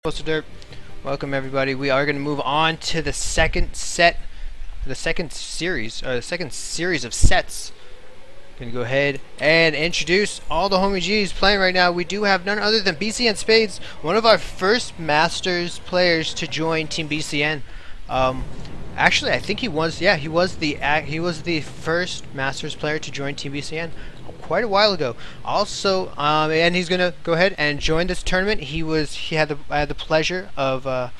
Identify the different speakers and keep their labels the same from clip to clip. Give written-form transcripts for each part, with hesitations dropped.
Speaker 1: Postal Dirt. Welcome everybody. We are going to move on to the second series of sets. Going to go ahead and introduce all the homie G's playing right now. We do have none other than BCNSpades, one of our first Masters players to join Team BCN. Actually, I think he was the first Masters player to join Team BCN quite a while ago. Also, and he's gonna go ahead and join this tournament. I had the pleasure of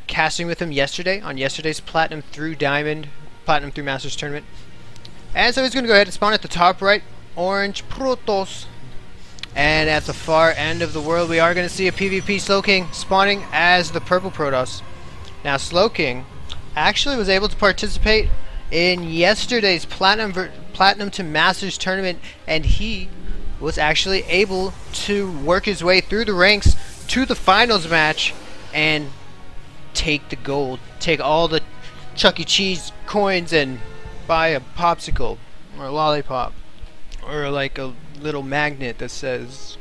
Speaker 1: casting with him yesterday on yesterday's Platinum through Masters tournament. And so he's gonna go ahead and spawn at the top right, orange Protoss. And at the far end of the world, we are gonna see a PvP SlowKing spawning as the purple Protoss. Now, SlowKing actually was able to participate in yesterday's Platinum to Masters tournament, and he was actually able to work his way through the ranks to the finals match and take the gold, take all the Chuck E. Cheese coins and buy a popsicle or a lollipop or like a little magnet that says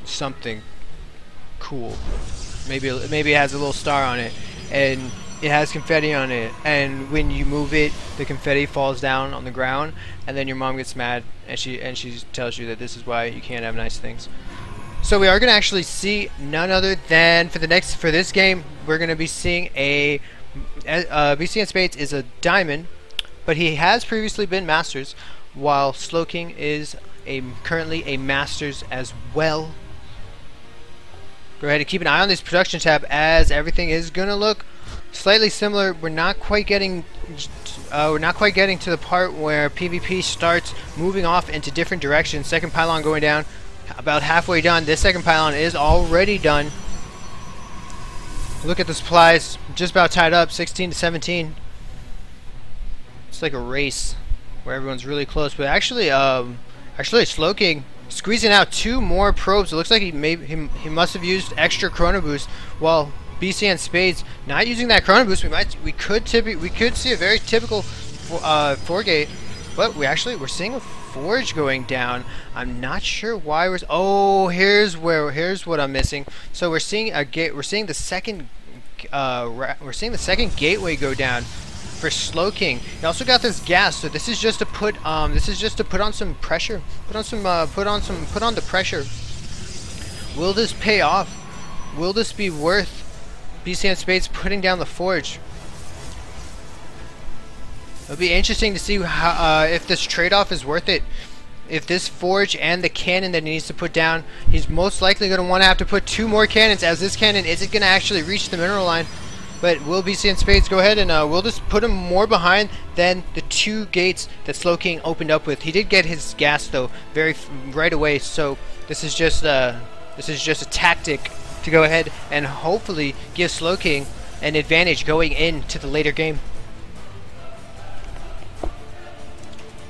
Speaker 1: something cool. Maybe it has a little star on it, and it has confetti on it, and when you move it, the confetti falls down on the ground, and then your mom gets mad, and she tells you that this is why you can't have nice things. So we are going to actually see none other than for this game, we're going to be seeing a BCNSpades is a diamond, but he has previously been Masters, while SlowKing is currently a Masters as well. Go ahead and keep an eye on this production tab, as everything is gonna look slightly similar. We're not quite getting to the part where PvP starts moving off into different directions. Second pylon going down, about halfway done. This second pylon is already done. Look at the supplies, just about tied up, 16 to 17. It's like a race where everyone's really close. But actually SlowKing squeezing out 2 more probes. It looks like he must have used extra Chrono Boost, while BCNSpades not using that Chrono Boost. We could see a very typical 4-gate, but we're seeing a forge going down. I'm not sure why here's what I'm missing. So we're seeing a gate. We're seeing the second gateway go down for SlowKing. He also got this gas, so this is just to put on some pressure. Put on the pressure. Will this pay off? Will this be worth BCNSpades putting down the forge? It'll be interesting to see how if this trade-off is worth it. If this forge and the cannon that he needs to put down, he's most likely going to want to have to put 2 more cannons, as this cannon isn't going to actually reach the mineral line. But will BCNSpades go ahead and will this put him more behind than the 2 gates that SlowKing opened up with? He did get his gas though right away, so this is just a tactic to go ahead and hopefully give SlowKing an advantage going into the later game.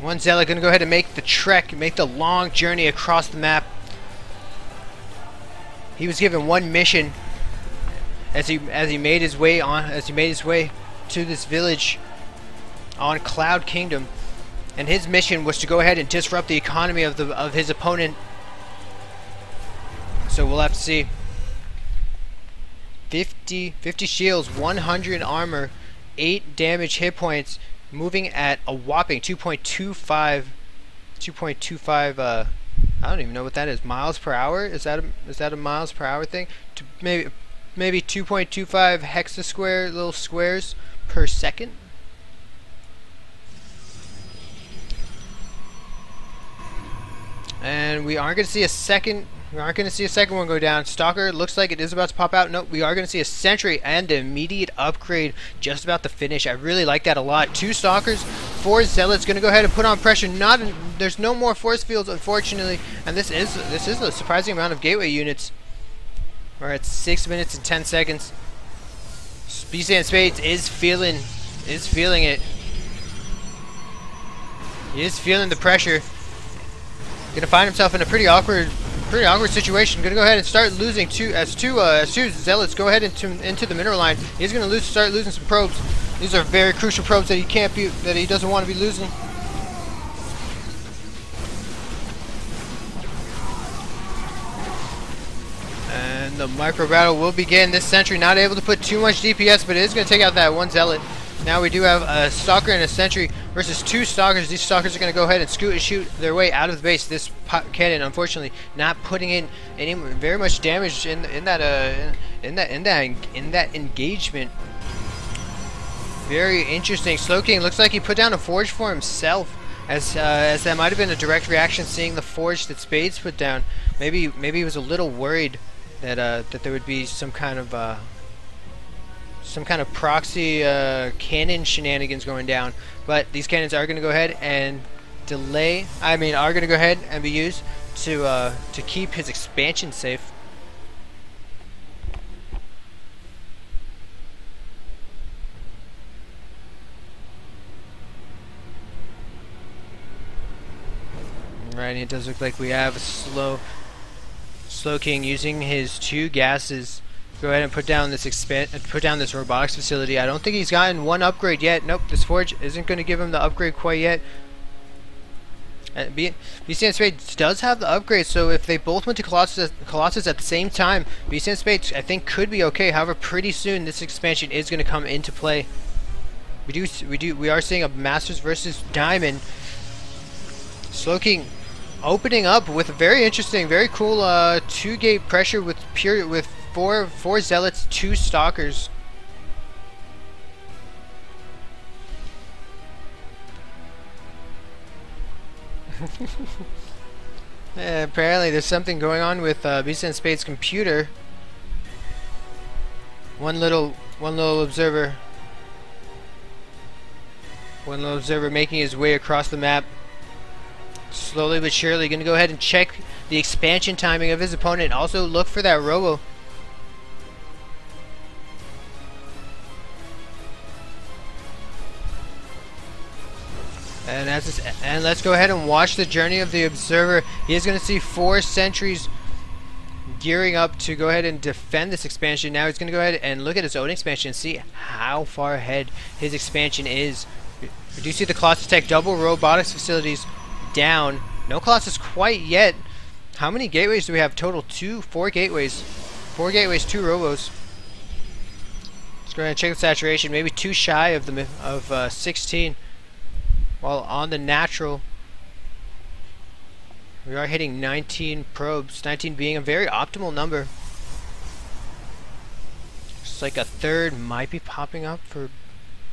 Speaker 1: One Zealot gonna go ahead and make the trek, make the long journey across the map. He was given one mission as he made his way to this village on Cloud Kingdom, and his mission was to go ahead and disrupt the economy of his opponent. So we'll have to see. 50 shields, 100 armor, 8 damage hit points, moving at a whopping 2.25 I don't even know what that is. Miles per hour? Is that a miles per hour thing? Maybe 2.25 hexasquare little squares per second. And we aren't going to see a second. We aren't going to see a second one go down. Stalker looks like it is about to pop out. Nope, we are going to see a sentry and an immediate upgrade just about to finish. I really like that a lot. 2 Stalkers, 4 Zealots going to go ahead and put on pressure. There's no more force fields, unfortunately, and this is a surprising amount of gateway units. We're at 6 minutes and 10 seconds. BCNSpades is feeling it. He is feeling the pressure. Gonna find himself in a pretty awkward situation. Gonna go ahead and start losing two Zealots go ahead into the mineral line. He's gonna start losing some probes. These are very crucial probes that he doesn't want to be losing. And the micro battle will begin. This sentry not able to put too much DPS, but it is going to take out that one zealot. Now we do have a stalker and a sentry versus two stalkers. These stalkers are going to go ahead and scoot and shoot their way out of the base. This cannon, unfortunately, not putting in any very much damage in that engagement. Very interesting. SlowKing looks like he put down a forge for himself, as that might have been a direct reaction seeing the forge that Spades put down. Maybe he was a little worried that that there would be some kind of proxy cannon shenanigans going down. But these cannons are going to go ahead and are going to go ahead and be used to keep his expansion safe. Right, and it does look like we have a SlowKing using his 2 gases. Go ahead and put down this robotics facility. I don't think he's gotten one upgrade yet. Nope, this forge isn't going to give him the upgrade quite yet. BCNSpades does have the upgrade, so if they both went to Colossus at the same time, BCNSpades I think could be okay. However, pretty soon this expansion is going to come into play. We are seeing a Masters versus Diamond. SlowKing opening up with a very interesting, very cool 2-gate pressure with four zealots, 2 stalkers. Yeah, apparently there's something going on with BCNSpades' computer. One little observer making his way across the map. Slowly but surely, going to go ahead and check the expansion timing of his opponent. Also look for that robo. And let's go ahead and watch the journey of the observer. He is going to see 4 sentries gearing up to go ahead and defend this expansion. Now he's going to go ahead and look at his own expansion and see how far ahead his expansion is. We do see the Colossus Tech double robotics facilities down. No Colossus quite yet. How many gateways do we have total? 4 gateways. 4 gateways, 2 robos. Let's go ahead and check the saturation. Maybe too shy of 16. While on the natural, we are hitting 19 probes. 19 being a very optimal number. Just like a third might be popping up for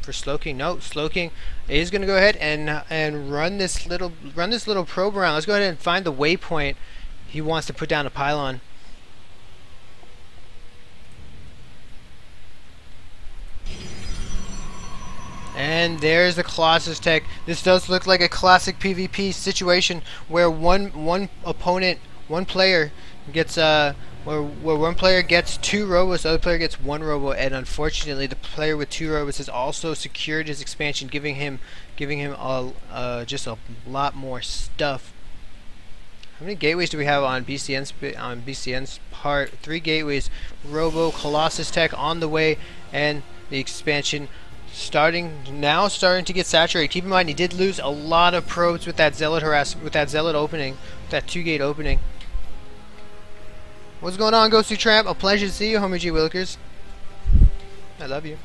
Speaker 1: SlowKing. No, SlowKing is going to go ahead and run this little probe around. Let's go ahead and find the waypoint he wants to put down a pylon. And there's the Colossus Tech. This does look like a classic PvP situation where one player gets where one player gets 2 robos, the other player gets 1 robo, and unfortunately the player with 2 robos has also secured his expansion, giving him just a lot more stuff. How many gateways do we have on BCN's part? 3 gateways. Robo, Colossus Tech on the way, and the expansion starting to get saturated. Keep in mind he did lose a lot of probes with that zealot opening, with that 2-gate opening. What's going on, Ghosty Tramp? A pleasure to see you, homie G Wilkers. I love you.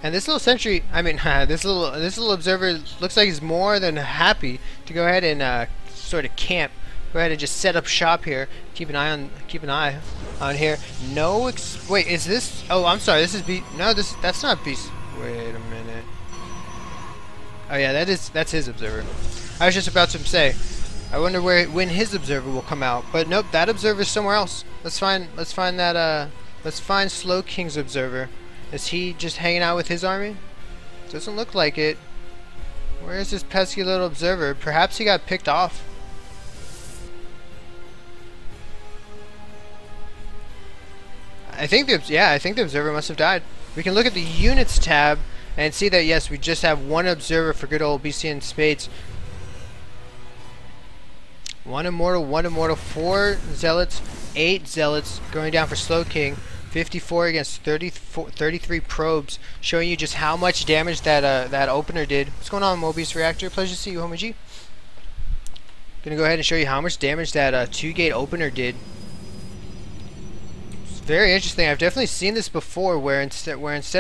Speaker 1: And this little sentry, this little observer looks like he's more than happy to go ahead and sort of camp. Go ahead and just set up shop here. Keep an eye on here. No, wait, is this? Oh, I'm sorry. This is B. No, that's not B. Wait a minute. Oh yeah, that's his observer. I was just about to say, I wonder when his observer will come out. But nope, that observer is somewhere else. Let's find SlowKing's observer. Is he just hanging out with his army? Doesn't look like it. Where is this pesky little observer? Perhaps he got picked off. I think the observer must have died. We can look at the units tab and see that yes, we just have 1 observer for good old BCNSpades. 1 immortal, 4 zealots, 8 zealots going down for SlowKing. 54 against 33 probes, showing you just how much damage that opener did. What's going on, Mobius Reactor? Pleasure to see you, homie G. Gonna go ahead and show you how much damage that 2-gate opener did. Very interesting. I've definitely seen this before, where instead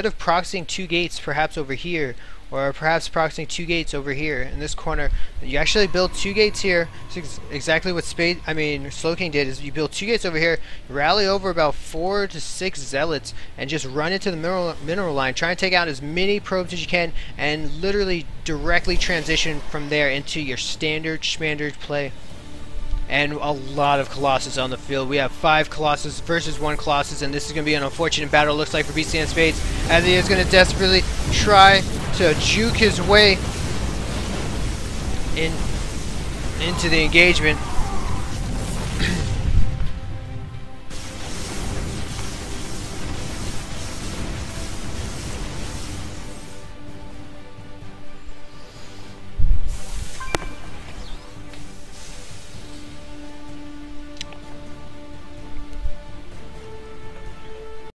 Speaker 1: of proxying 2 gates, perhaps over here, or perhaps proxying 2 gates over here in this corner, you actually build 2 gates here. It's exactly what SlowKing did. Is you build 2 gates over here, rally over about 4 to 6 zealots, and just run into the mineral line. Try and take out as many probes as you can, and literally directly transition from there into your standard schmandard play. And a lot of Colossus on the field. We have 5 Colossus versus 1 Colossus, and this is going to be an unfortunate battle, looks like, for BCNSpades, as he is going to desperately try to juke his way into the engagement.